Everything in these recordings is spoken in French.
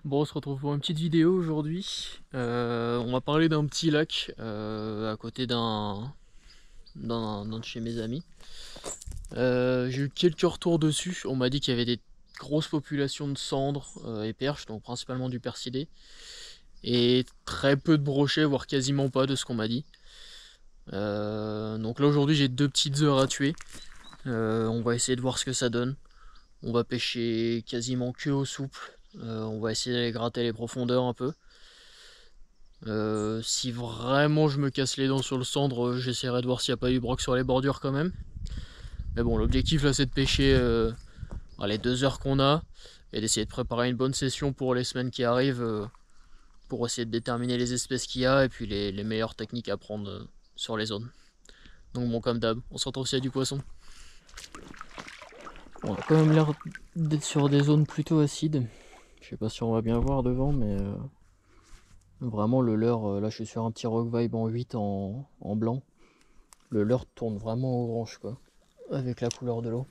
Bon, on se retrouve pour une petite vidéo aujourd'hui. On va parler d'un petit lac à côté d'un de chez mes amis. J'ai eu quelques retours dessus. On m'a dit qu'il y avait des grosses populations de cendres et perches, donc principalement du persilé, et très peu de brochets, voire quasiment pas de ce qu'on m'a dit. Donc là aujourd'hui j'ai deux petites heures à tuer. On va essayer de voir ce que ça donne. On va pêcher quasiment que au souple. On va essayer d'aller gratter les profondeurs un peu. Si vraiment je me casse les dents sur le cendre, j'essaierai de voir s'il n'y a pas eu broc sur les bordures quand même. Mais bon, l'objectif là c'est de pêcher les 2 heures qu'on a et d'essayer de préparer une bonne session pour les semaines qui arrivent pour essayer de déterminer les espèces qu'il y a et puis les meilleures techniques à prendre sur les zones. Donc bon, comme d'hab, on se retrouve s'il y a du poisson. On a quand même l'air d'être sur des zones plutôt acides. Je sais pas si on va bien voir devant, mais vraiment le leurre, là je suis sur un petit rock vibe en 8 en blanc. Le leurre tourne vraiment orange quoi, avec la couleur de l'eau.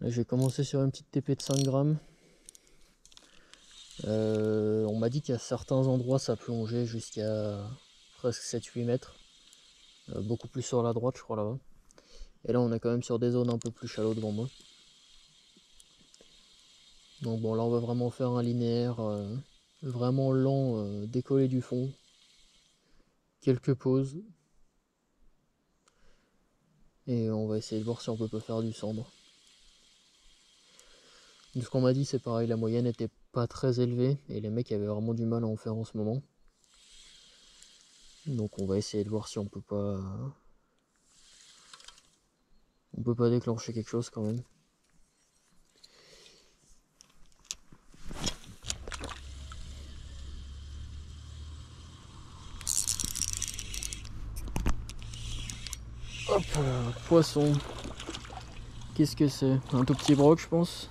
Là j'ai commencé sur une petite TP de 5 grammes. On m'a dit qu'à certains endroits ça plongeait jusqu'à presque 7-8 mètres. Beaucoup plus sur la droite je crois là-bas. Et là on est quand même sur des zones un peu plus shallow devant moi. Donc bon là on va vraiment faire un linéaire vraiment lent, décollé du fond. Quelques pauses. Et on va essayer de voir si on peut pas faire du cendre. De ce qu'on m'a dit c'est pareil, la moyenne était pas très élevée et les mecs avaient vraiment du mal à en faire en ce moment. Donc on va essayer de voir si on peut pas déclencher quelque chose quand même. Hop là, poisson. Qu'est-ce que c'est? Un tout petit broc je pense.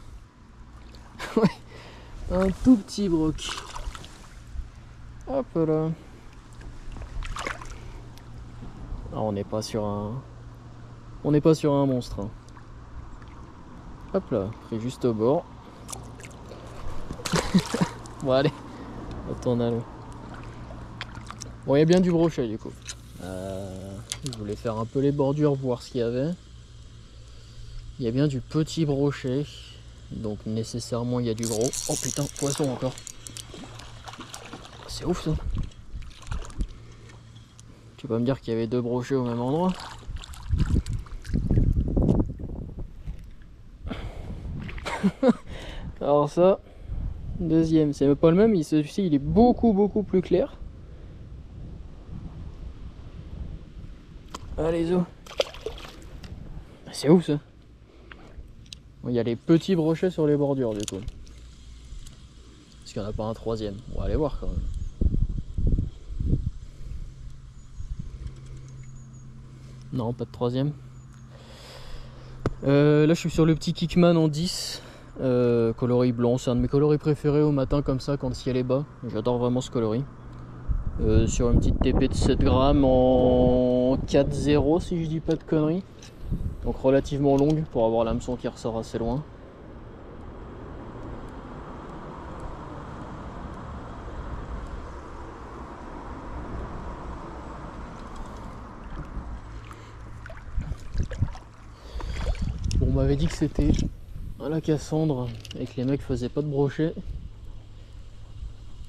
Ouais, un tout petit broc. Hop là. Ah, on n'est pas sur un. On n'est pas sur un monstre. Hein. Hop là, pris juste au bord. Bon allez, on a le. Bon, il y a bien du brochet du coup. Je voulais faire un peu les bordures, voir ce qu'il y avait. Il y a bien du petit brochet. Donc nécessairement il y a du gros. Oh putain, poisson encore. C'est ouf ça. Tu vas me dire qu'il y avait deux brochets au même endroit. Alors ça, deuxième, c'est pas le même, celui-ci il est beaucoup plus clair. Allez zo. C'est ouf ça. Bon, il y a les petits brochets sur les bordures du coup. Est-ce qu'il n'y en a pas un troisième? On va aller voir quand même. Non, pas de troisième. Là je suis sur le petit Kickman en 10. Coloris blanc, c'est un de mes coloris préférés au matin comme ça quand le ciel est bas. J'adore vraiment ce coloris. Sur une petite TP de 7 grammes en 4-0 si je dis pas de conneries. Donc relativement longue pour avoir l'hameçon qui ressort assez loin. Bon, on m'avait dit que c'était un lac à cendre et que les mecs faisaient pas de brochet.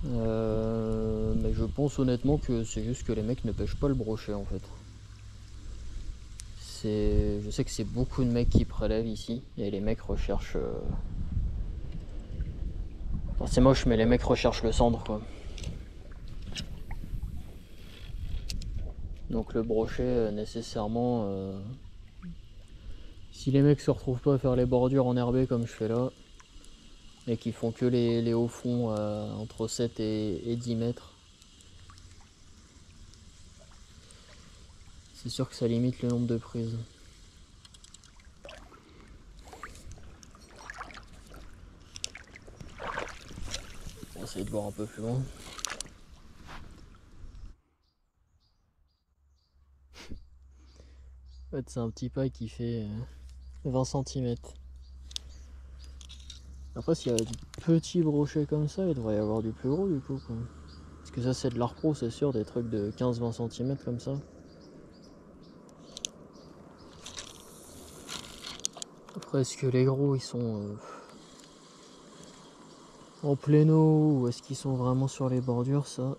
Mais je pense honnêtement que c'est juste que les mecs ne pêchent pas le brochet en fait. Je sais que c'est beaucoup de mecs qui prélèvent ici et les mecs recherchent. Enfin, c'est moche, mais les mecs recherchent le cendre quoi. Donc le brochet, nécessairement, si les mecs se retrouvent pas à faire les bordures enherbées comme je fais là, et qui font que les hauts fonds entre 7 et 10 mètres, c'est sûr que ça limite le nombre de prises. On va essayer de voir un peu plus loin. En fait, c'est un petit paille qui fait 20 cm. Après, s'il y a du petit brochet comme ça, il devrait y avoir du plus gros du coup, quoi. Parce que ça, c'est de l'art pro, c'est sûr, des trucs de 15-20 cm comme ça. Après, est-ce que les gros ils sont en plein eau ou est-ce qu'ils sont vraiment sur les bordures, ça?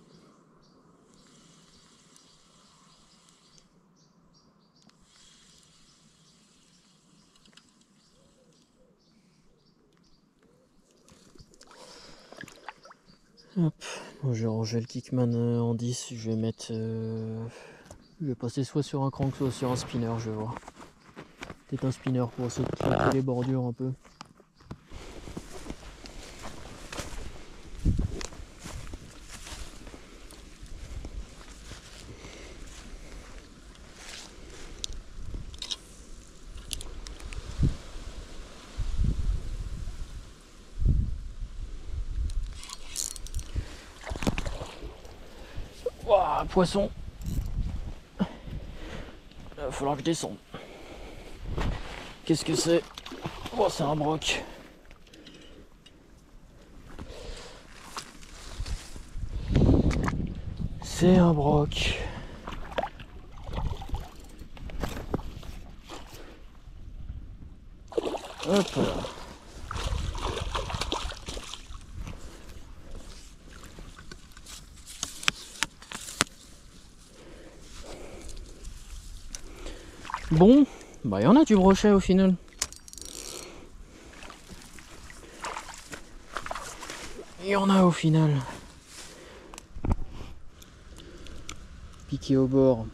Hop, bon, je vais ranger le Kickman en 10, je vais mettre. Je vais passer soit sur un crank, soit sur un spinner, je vais voir. Peut-être un spinner pour essayer de craquer les bordures un peu. Ouah, poisson! Il va falloir que je descende. Qu'est-ce que c'est? Oh, c'est un broc. C'est un broc. Hop là. Bon, bah il y en a du brochet au final. Il y en a au final. Piqué au bord.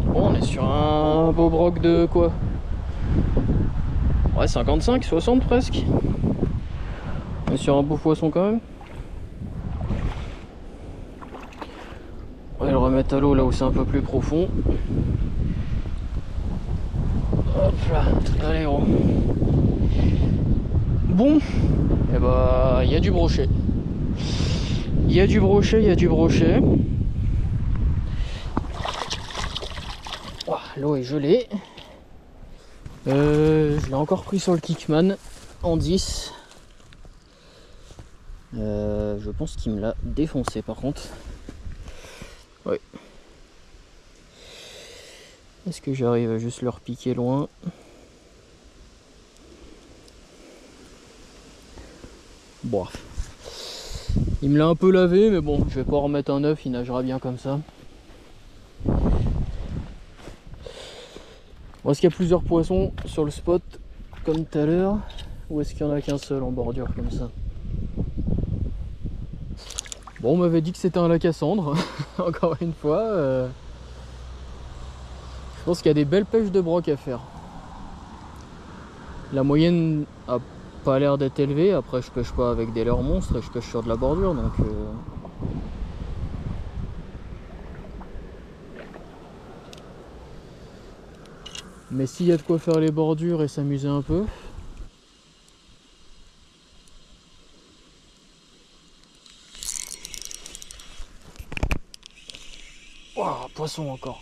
Bon, on est sur un beau broc de quoi? Ouais, 55, 60 presque. On est sur un beau poisson quand même. On va le remettre à l'eau là où c'est un peu plus profond. Hop là, allez gros. Bon, et bah il y a du brochet. Il y a du brochet, il y a du brochet. Oh, l'eau est gelée. Je l'ai encore pris sur le Kickman en 10. Je pense qu'il me l'a défoncé par contre. Oui. Est-ce que j'arrive à juste le repiquer loin? Bon. Il me l'a un peu lavé, mais bon, je vais pas en remettre un neuf, il nagera bien comme ça. Bon, est-ce qu'il y a plusieurs poissons sur le spot comme tout à l'heure? Ou est-ce qu'il n'y en a qu'un seul en bordure comme ça? Bon, on m'avait dit que c'était un lac à cendres, encore une fois. Je pense qu'il y a des belles pêches de broc à faire. La moyenne a pas l'air d'être élevée. Après, je pêche pas avec des leurres monstres et je pêche sur de la bordure, donc... Mais s'il y a de quoi faire les bordures et s'amuser un peu... Waouh, poisson encore.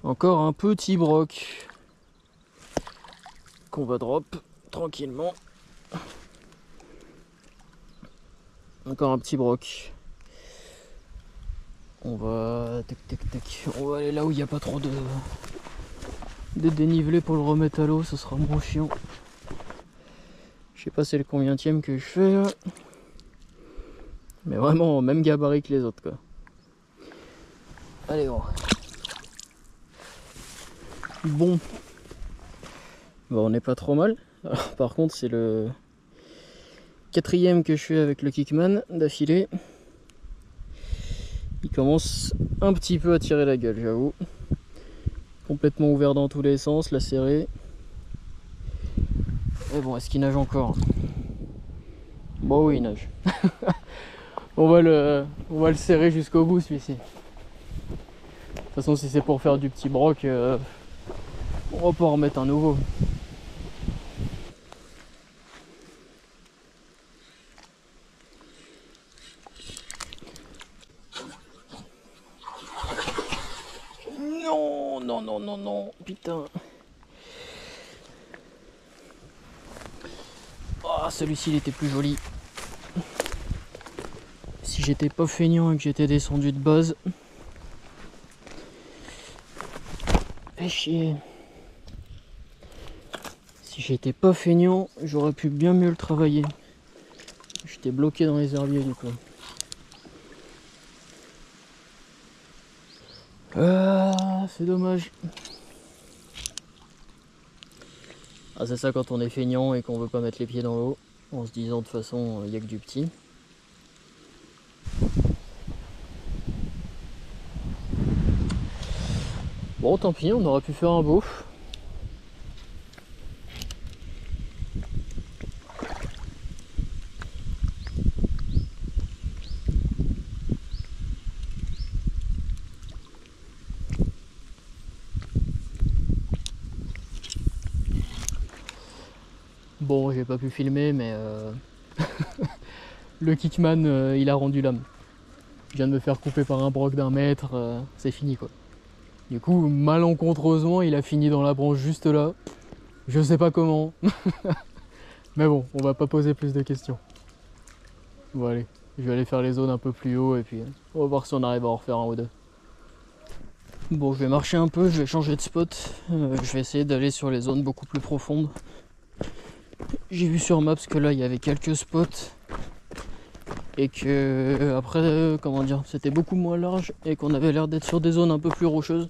Encore un petit broc qu'on va drop tranquillement. Encore un petit broc. On va on va aller là où il n'y a pas trop de dénivelé pour le remettre à l'eau, ce sera moins chiant. Je sais pas c'est le combienième que je fais là. Mais vraiment même gabarit que les autres quoi. Allez bon. Bon, on n'est pas trop mal. Alors, par contre, c'est le 4e que je fais avec le Kickman d'affilée. Il commence un petit peu à tirer la gueule, j'avoue. Complètement ouvert dans tous les sens, la serrée. Et bon, est-ce qu'il nage encore? Bon, oui, il nage. on va le serrer jusqu'au bout, celui-ci. De toute façon, si c'est pour faire du petit broc, on va pas en remettre un nouveau. non, non, non, putain. Oh, celui-ci il était plus joli. Si j'étais pas feignant et que j'étais descendu de base. Fais chier. Si j'étais pas feignant, j'aurais pu bien mieux le travailler. J'étais bloqué dans les herbiers du coup. Ah, c'est dommage. Ah, c'est ça quand on est feignant et qu'on veut pas mettre les pieds dans l'eau, en se disant de toute façon il n'y a que du petit. Bon, tant pis, on aurait pu faire un beau. Bon, j'ai pas pu filmer, mais le kickman, il a rendu l'âme. Je viens de me faire couper par un broc d'1 mètre, c'est fini quoi. Du coup, malencontreusement, il a fini dans la branche juste là. Je sais pas comment. Mais bon, on va pas poser plus de questions. Bon allez, je vais aller faire les zones un peu plus haut et puis on va voir si on arrive à en refaire un ou deux. Bon, je vais marcher un peu, je vais changer de spot. Je vais essayer d'aller sur les zones beaucoup plus profondes. J'ai vu sur Maps que là, il y avait quelques spots. Et que après, comment dire, c'était beaucoup moins large et qu'on avait l'air d'être sur des zones un peu plus rocheuses.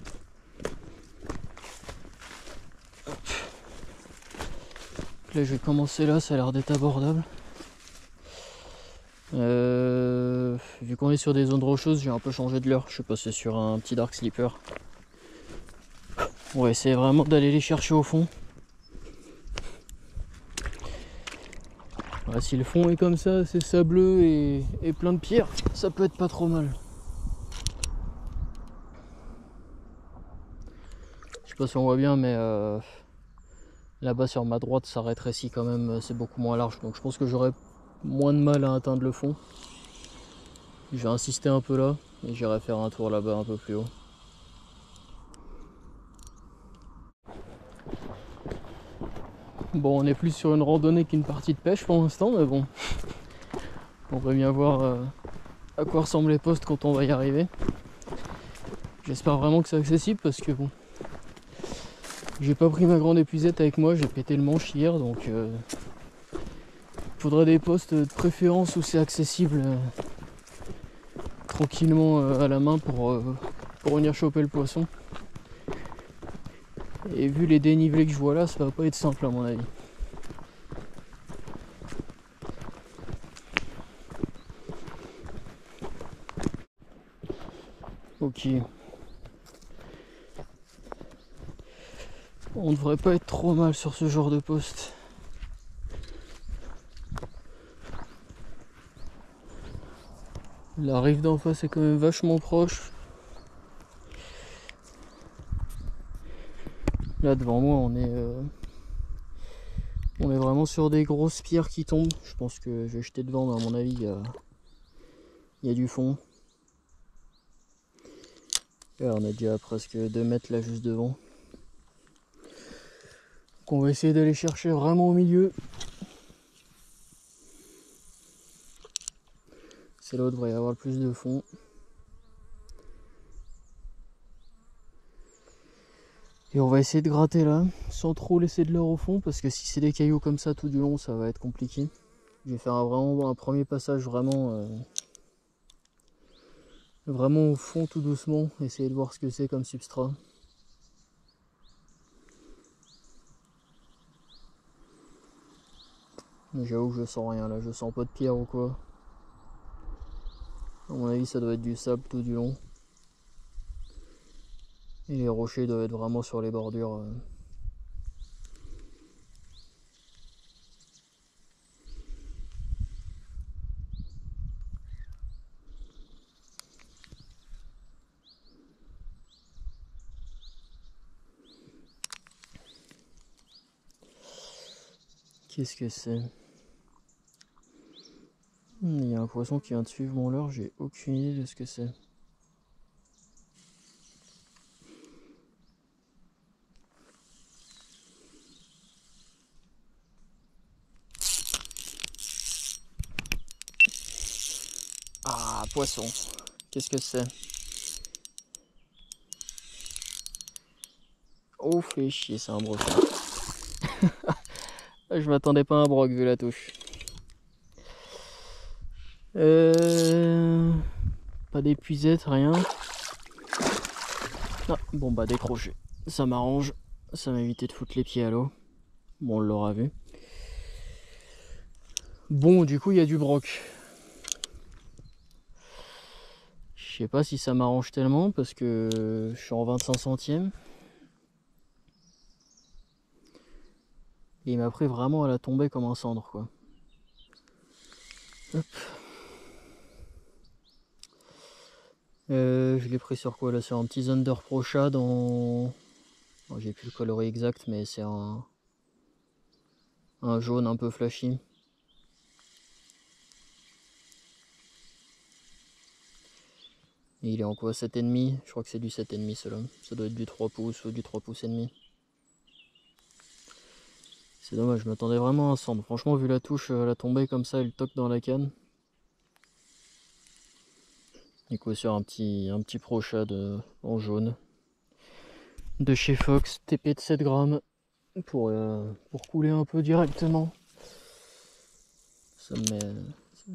Là, je vais commencer là, ça a l'air d'être abordable. Vu qu'on est sur des zones rocheuses, j'ai un peu changé de leurre. Je suis passé sur un petit dark slipper. On va essayer vraiment d'aller les chercher au fond. Voilà, si le fond est comme ça, c'est sableux et plein de pierres, ça peut être pas trop mal. Je sais pas si on voit bien, mais là-bas sur ma droite, ça rétrécit quand même, c'est beaucoup moins large. Donc je pense que j'aurai moins de mal à atteindre le fond. Je vais insister un peu là et j'irai faire un tour là-bas un peu plus haut. Bon, on est plus sur une randonnée qu'une partie de pêche pour l'instant, mais bon, on va bien voir à quoi ressemblent les postes quand on va y arriver. J'espère vraiment que c'est accessible parce que bon, j'ai pas pris ma grande épuisette avec moi, j'ai pété le manche hier, donc faudrait des postes de préférence où c'est accessible tranquillement à la main pour venir choper le poisson. Et vu les dénivelés que je vois là, ça va pas être simple à mon avis. Ok. On devrait pas être trop mal sur ce genre de poste. La rive d'en face est quand même vachement proche. Là devant moi on est vraiment sur des grosses pierres qui tombent. Je pense que je vais jeter devant, mais à mon avis il y a du fond. Et là, on est déjà à presque 2 mètres là juste devant. Donc on va essayer d'aller chercher vraiment au milieu. C'est là où il devrait y avoir le plus de fond. Et on va essayer de gratter là, sans trop laisser de l'or au fond, parce que si c'est des cailloux comme ça tout du long, ça va être compliqué. Je vais faire vraiment un premier passage vraiment au fond tout doucement, essayer de voir ce que c'est comme substrat. Mais j'avoue que je sens rien là, je sens pas de pierre ou quoi. À mon avis ça doit être du sable tout du long. Et les rochers doivent être vraiment sur les bordures. Qu'est-ce que c'est? Il y a un poisson qui vient de suivre mon leurre, j'ai aucune idée de ce que c'est. poisson. Qu'est-ce que c'est? Oh, fait chier, c'est un brochet. Je m'attendais pas à un broc vu la touche. Pas d'épuisette, rien. Ah, bon bah décroché. Ça m'arrange. Ça m'a évité de foutre les pieds à l'eau. Bon, on l'aura vu. Bon, du coup, il y a du broc. Je sais pas si ça m'arrange tellement parce que je suis en 25 centièmes. Et il m'a pris vraiment à la tombée comme un cendre, quoi. Hop. Je l'ai pris sur quoi là? Sur un petit Thunder Pro Shad en... Oh, j'ai plus le coloris exact, mais c'est un jaune un peu flashy. Et il est en quoi? 7,5? Je crois que c'est du 7,5 cela. Ça doit être du 3 pouces ou du 3 pouces et demi. C'est dommage, je m'attendais vraiment à un cendre. Franchement, vu la touche, la tombée comme ça, elle toque dans la canne. Du coup, sur un petit Pro Shad en jaune. De chez Fox, TP de 7 grammes. Pour couler un peu directement. Ça me met...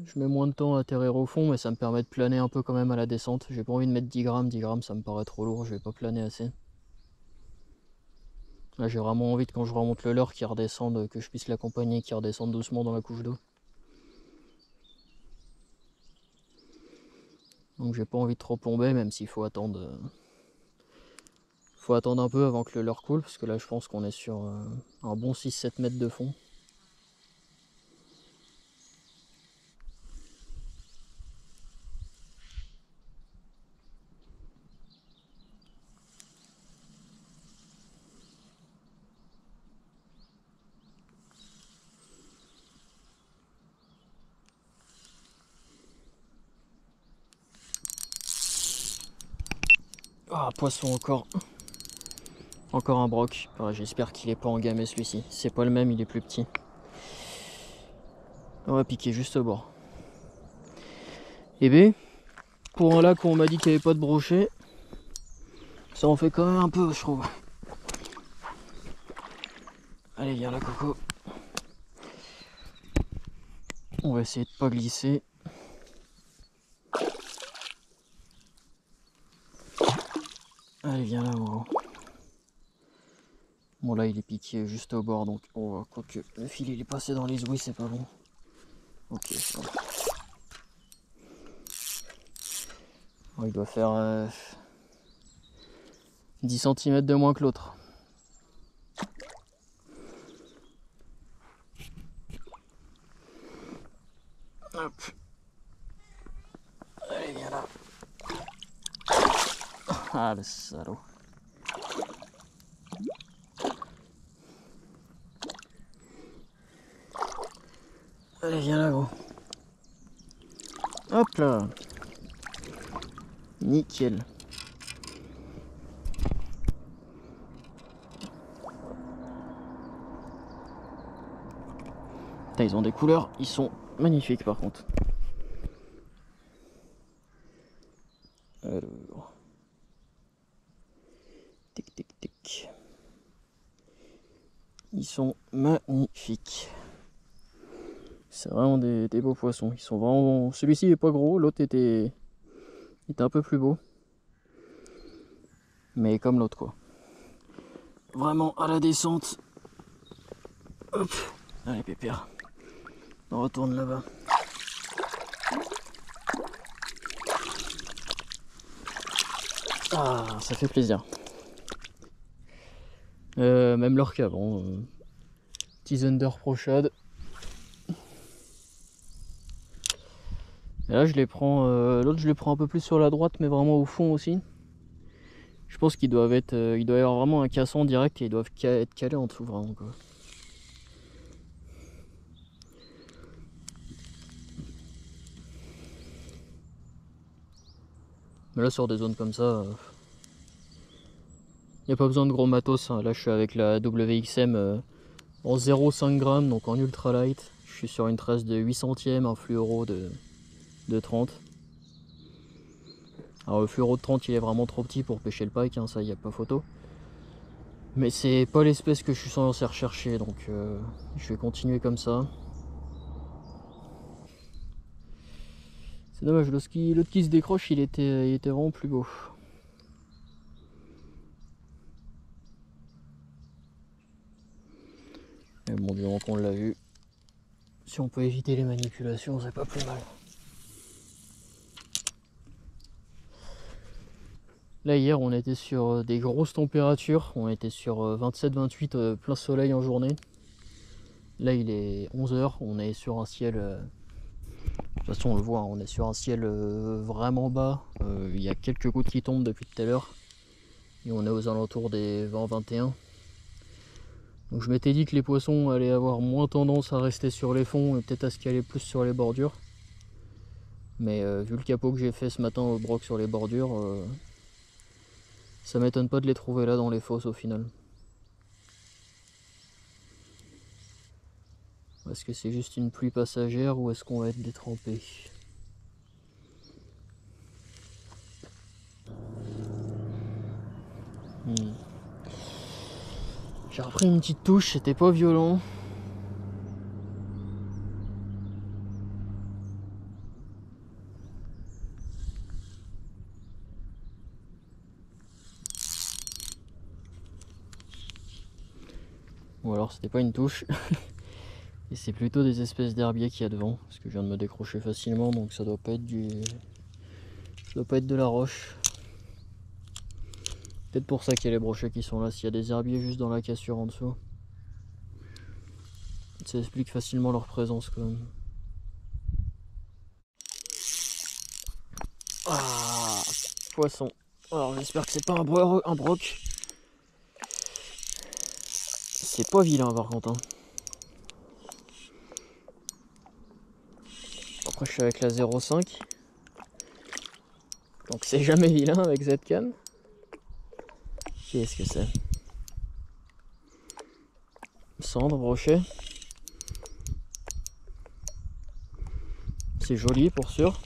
Je mets moins de temps à atterrir au fond, mais ça me permet de planer un peu quand même à la descente. J'ai pas envie de mettre 10 grammes, 10 grammes ça me paraît trop lourd, je vais pas planer assez. Là j'ai vraiment envie de, quand je remonte le leurre, qu'il redescende, que je puisse l'accompagner, qu'il redescende doucement dans la couche d'eau. Donc j'ai pas envie de trop plomber, même s'il faut attendre. Faut attendre un peu avant que le leurre coule, parce que là je pense qu'on est sur un bon 6-7 mètres de fond. Ah, poisson encore. Encore un broc. Ah, j'espère qu'il est pas engamé celui-ci. C'est pas le même, il est plus petit. On va piquer juste au bord. Et bien, pour un lac où on m'a dit qu'il n'y avait pas de brochet, ça en fait quand même un peu, je trouve. Allez, viens là, Coco. On va essayer de pas glisser. Allez, viens là, gros. Bon, là, il est piqué juste au bord, donc on va... Quoique, le fil, il est passé dans les ouïes, c'est pas bon. Ok, ça va. Bon, il doit faire 10 cm de moins que l'autre. Hop. Allez, viens là. Ah, le salaud. Allez, viens là, gros. Hop là. Nickel. Putain, ils ont des couleurs, ils sont magnifiques par contre. Alors... Tic, tic, tic. Ils sont magnifiques. C'est vraiment des beaux poissons. Ils sont vraiment... Celui-ci est pas gros, l'autre était un peu plus beau. Mais comme l'autre quoi. Vraiment à la descente. Hop. Allez pépère. On retourne là-bas. Ah, ça fait plaisir. Même leur qu'avant. Petit Thunder Pro Shad. Et là je les prends, l'autre je les prends un peu plus sur la droite, mais vraiment au fond aussi. Je pense qu'ils doivent être, il doit y avoir vraiment un casson direct et ils doivent être calés en dessous vraiment quoi. Mais là sur des zones comme ça, il n'y a pas besoin de gros matos. Hein. Là je suis avec la WXM en 0,5 g, donc en ultra light. Je suis sur une tresse de 8 centièmes, un fluoro de 30. Alors le fluoro de 30 il est vraiment trop petit pour pêcher le pike, hein, ça y a pas photo. Mais c'est pas l'espèce que je suis censé rechercher, donc je vais continuer comme ça. C'est dommage, l'autre qui se décroche il était vraiment plus beau. Mais bon, du moment qu'on l'a vu, si on peut éviter les manipulations, c'est pas plus mal. Là hier on était sur des grosses températures, on était sur 27-28 plein soleil en journée. Là il est 11 h, on est sur un ciel, de toute façon on le voit, hein, on est sur un ciel vraiment bas. Il y a quelques gouttes qui tombent depuis tout à l'heure. Et on est aux alentours des 20-21. Donc je m'étais dit que les poissons allaient avoir moins tendance à rester sur les fonds et peut-être à se caler plus sur les bordures. Mais vu le capot que j'ai fait ce matin au broc sur les bordures, ça m'étonne pas de les trouver là dans les fosses au final. Est-ce que c'est juste une pluie passagère ou est-ce qu'on va être détrempé? J'ai repris une petite touche, c'était pas violent. Ou alors c'était pas une touche. Et c'est plutôt des espèces d'herbiers qu'il y a devant. Parce que je viens de me décrocher facilement, donc ça doit pas être ça doit pas être de la roche. Peut-être pour ça qu'il y a les brochets qui sont là. S'il y a des herbiers juste dans la cassure en dessous, ça explique facilement leur présence quand même. Ah, poisson. Alors j'espère que c'est pas un broc. C'est pas vilain par contre, hein. Après je suis avec la 0,5. Donc c'est jamais vilain avec cette canne. Qu'est-ce que c'est? Cendre, brochet. C'est joli pour sûr.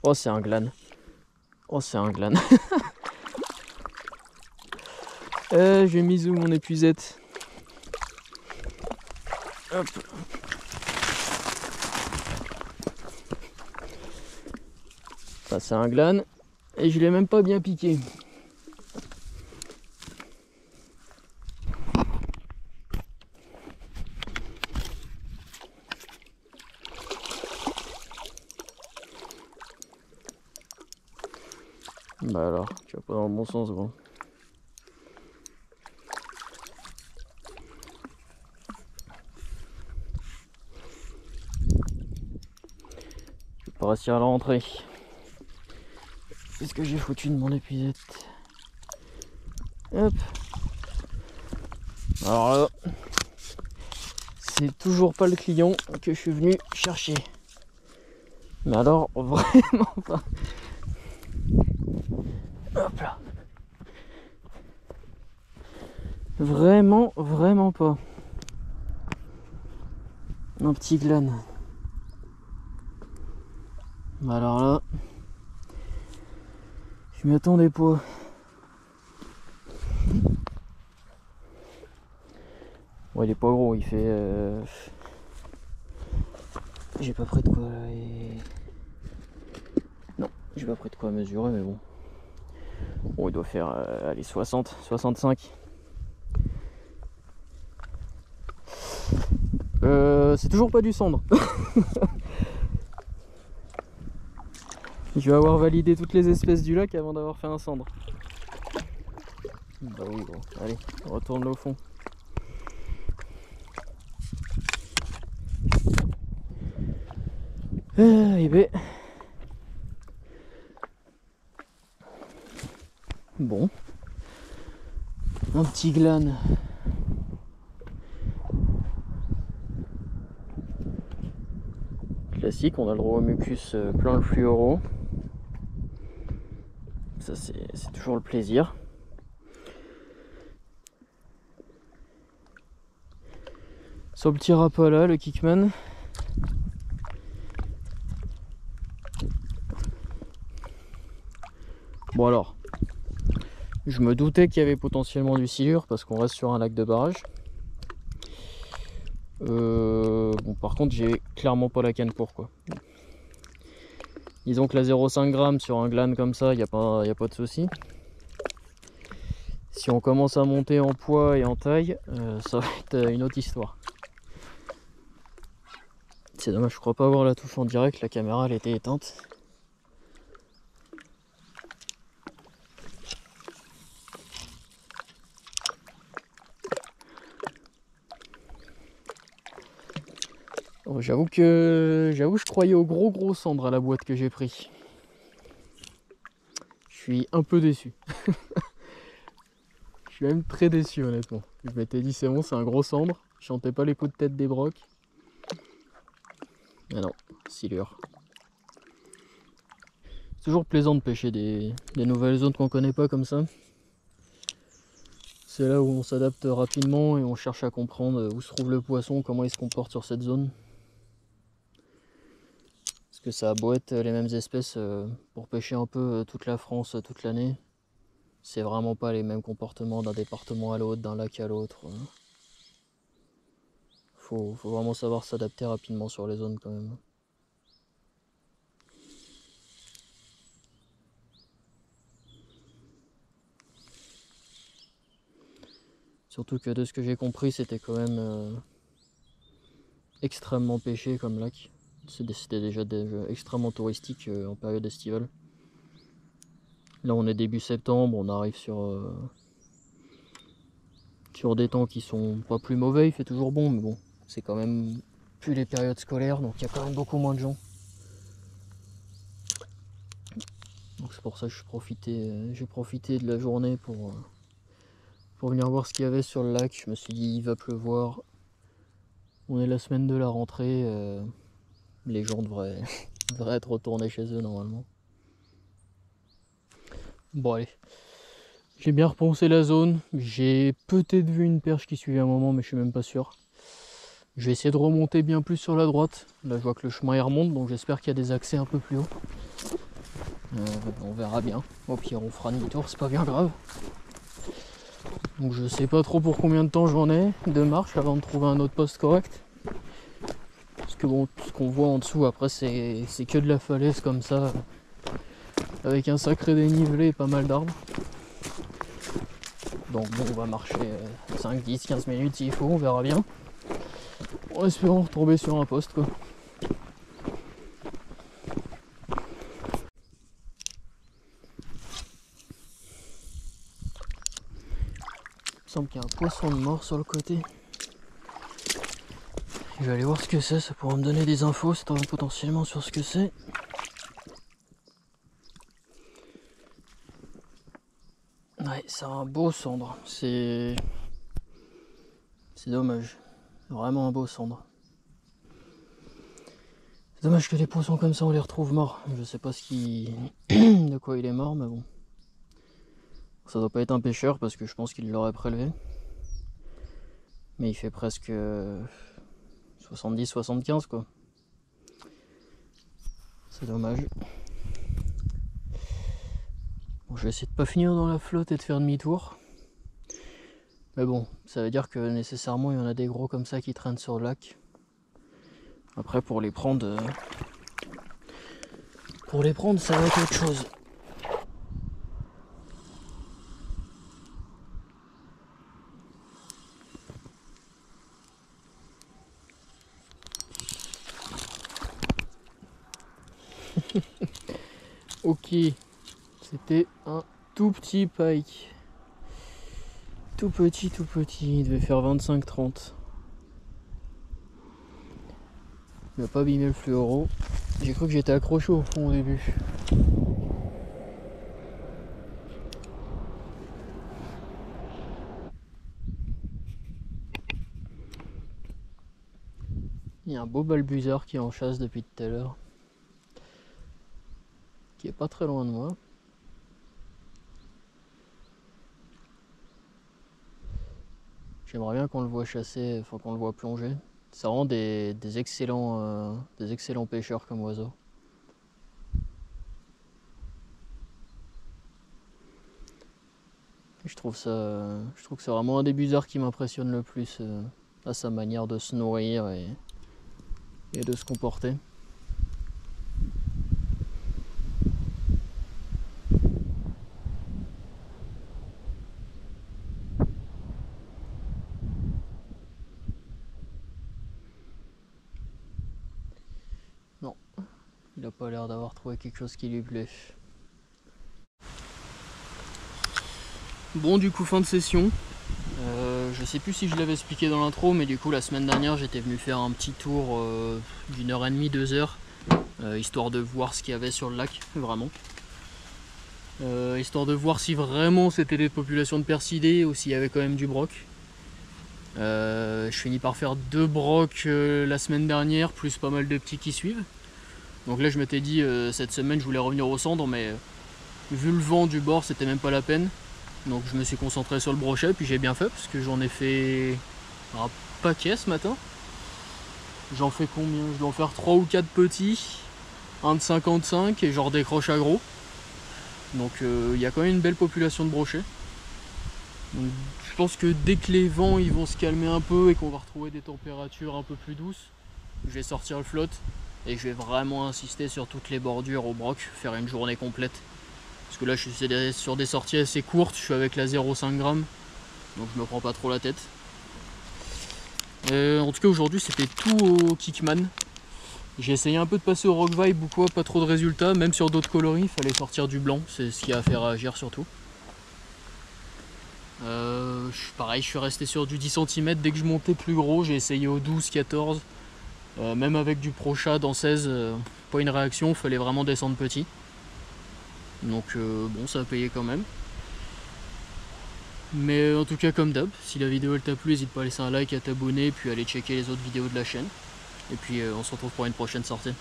Oh c'est un glane. Oh c'est un glane. J'ai mis où mon épuisette? Hop. Ça c'est un glane. Et je l'ai même pas bien piqué. Bah alors, tu vas pas dans le bon sens, bon. Je vais pas réussir à la rentrer. Qu'est-ce que j'ai foutu de mon épuisette? Hop. Alors là, c'est toujours pas le client que je suis venu chercher. Mais alors, vraiment pas. Hop là. Vraiment pas. Un petit glane. Alors là, je m'y attendais pas. Bon, il est pas gros, il fait... J'ai pas pris de quoi... Non, j'ai pas pris de quoi mesurer, mais bon. Bon, il doit faire, allez, 60, 65. C'est toujours pas du cendre. Je vais avoir validé toutes les espèces du lac avant d'avoir fait un cendre. Bah oui, bon, allez, on retourne là au fond. Et ben... Bon. Un petit glane. Classique, on a le droit au mucus plein le fluoro. Ça c'est toujours le plaisir. Sur le petit Rapala, le Kickman. Bon alors, je me doutais qu'il y avait potentiellement du silure parce qu'on reste sur un lac de barrage. Bon, par contre, j'ai clairement pas la canne pour quoi. Disons que la 0,5 g sur un glane comme ça, il n'y a pas de souci. Si on commence à monter en poids et en taille, ça va être une autre histoire. C'est dommage, je crois pas avoir la touche en direct, la caméra elle était éteinte. Oh, j'avoue que je croyais au gros cendre à la boîte que j'ai pris. Je suis un peu déçu. Je suis même très déçu honnêtement. Je m'étais dit c'est bon, c'est un gros cendre. Je sentais pas les coups de tête des brocs. Mais non, silure. C'est toujours plaisant de pêcher des nouvelles zones qu'on connaît pas comme ça. C'est là où on s'adapte rapidement et on cherche à comprendre où se trouve le poisson, comment il se comporte sur cette zone. Parce que ça a beau être les mêmes espèces pour pêcher un peu toute la France toute l'année. C'est vraiment pas les mêmes comportements d'un département à l'autre, d'un lac à l'autre. Faut vraiment savoir s'adapter rapidement sur les zones quand même. Surtout que de ce que j'ai compris, c'était quand même extrêmement pêché comme lac. C'était déjà extrêmement touristique en période estivale. Là on est début septembre, on arrive sur des temps qui sont pas plus mauvais, il fait toujours bon, mais bon, c'est quand même plus les périodes scolaires, donc il y a quand même beaucoup moins de gens. Donc c'est pour ça que j'ai profité de la journée pour venir voir ce qu'il y avait sur le lac. Je me suis dit il va pleuvoir, on est la semaine de la rentrée, les gens devraient être retournés chez eux normalement. Bon allez, j'ai bien repensé la zone, j'ai peut-être vu une perche qui suivait un moment mais je suis même pas sûr. Je vais essayer de remonter bien plus sur la droite. Là je vois que le chemin il remonte, donc j'espère qu'il y a des accès un peu plus haut. On verra bien. Au pire on fera demi-tour, c'est pas bien grave. Donc je sais pas trop pour combien de temps j'en ai de marche avant de trouver un autre poste correct. Parce que bon, ce qu'on voit en dessous après c'est que de la falaise comme ça. Avec un sacré dénivelé et pas mal d'arbres. Donc bon, on va marcher 5, 10, 15 minutes s'il faut, on verra bien. En espérant retomber sur un poste quoi. Il me semble qu'il y a un poisson de mort sur le côté. Je vais aller voir ce que c'est, ça pourra me donner des infos potentiellement sur ce que c'est. Ouais, c'est un beau cendre, c'est dommage, vraiment un beau cendre. C'est dommage que les poissons comme ça on les retrouve morts, je sais pas de quoi il est mort mais bon. Ça doit pas être un pêcheur parce que je pense qu'il l'aurait prélevé. Mais il fait presque 70-75 quoi. C'est dommage. Bon, je vais essayer de pas finir dans la flotte et de faire demi-tour. Mais bon, ça veut dire que nécessairement il y en a des gros comme ça qui traînent sur le lac. Après pour les prendre ça va être autre chose. Ok, c'était un tout petit pike. Tout petit, il devait faire 25-30. Il m'a pas abîmé le fluoro. J'ai cru que j'étais accroché au fond au début. Il y a un beau balbuzard qui est en chasse depuis tout à l'heure. Qui est pas très loin de moi. J'aimerais bien qu'on le voit chasser, enfin qu'on le voit plonger. Ça rend des excellents pêcheurs comme oiseaux. Je trouve que c'est vraiment un des buzzards qui m'impressionne le plus à sa manière de se nourrir et de se comporter. Non, il n'a pas l'air d'avoir trouvé quelque chose qui lui plaît. Bon, du coup, fin de session. Je sais plus si je l'avais expliqué dans l'intro, mais du coup la semaine dernière j'étais venu faire un petit tour d'une heure et demie, 2 heures, histoire de voir ce qu'il y avait sur le lac, vraiment. Histoire de voir si vraiment c'était des populations de percidés ou s'il y avait quand même du broc. Je finis par faire 2 brocs la semaine dernière, plus pas mal de petits qui suivent. Donc là je m'étais dit cette semaine je voulais revenir au cendres, mais vu le vent du bord c'était même pas la peine. Donc je me suis concentré sur le brochet, puis j'ai bien fait parce que j'en ai fait un paquet ce matin. J'en fais combien? Je dois en faire 3 ou 4 petits, un de 55 et genre décroche à gros. Donc il y a quand même une belle population de brochets. Donc, je pense que dès que les vents ils vont se calmer un peu et qu'on va retrouver des températures un peu plus douces, je vais sortir le flotte et je vais vraiment insister sur toutes les bordures au broc, faire une journée complète. Parce que là je suis sur des sorties assez courtes, je suis avec la 0,5 g, donc je me prends pas trop la tête. En tout cas aujourd'hui c'était tout au Kickman. J'ai essayé un peu de passer au Rock Vibe ou quoi, pas trop de résultats, même sur d'autres coloris, il fallait sortir du blanc, c'est ce qui a fait réagir surtout. Pareil, je suis resté sur du 10 cm, dès que je montais plus gros, j'ai essayé au 12, 14, même avec du Prochad en 16, pas une réaction, il fallait vraiment descendre petit. Donc bon, ça a payé quand même. Mais en tout cas comme d'hab, si la vidéo elle t'a plu, n'hésite pas à laisser un like, à t'abonner, puis à aller checker les autres vidéos de la chaîne. Et puis on se retrouve pour une prochaine sortie.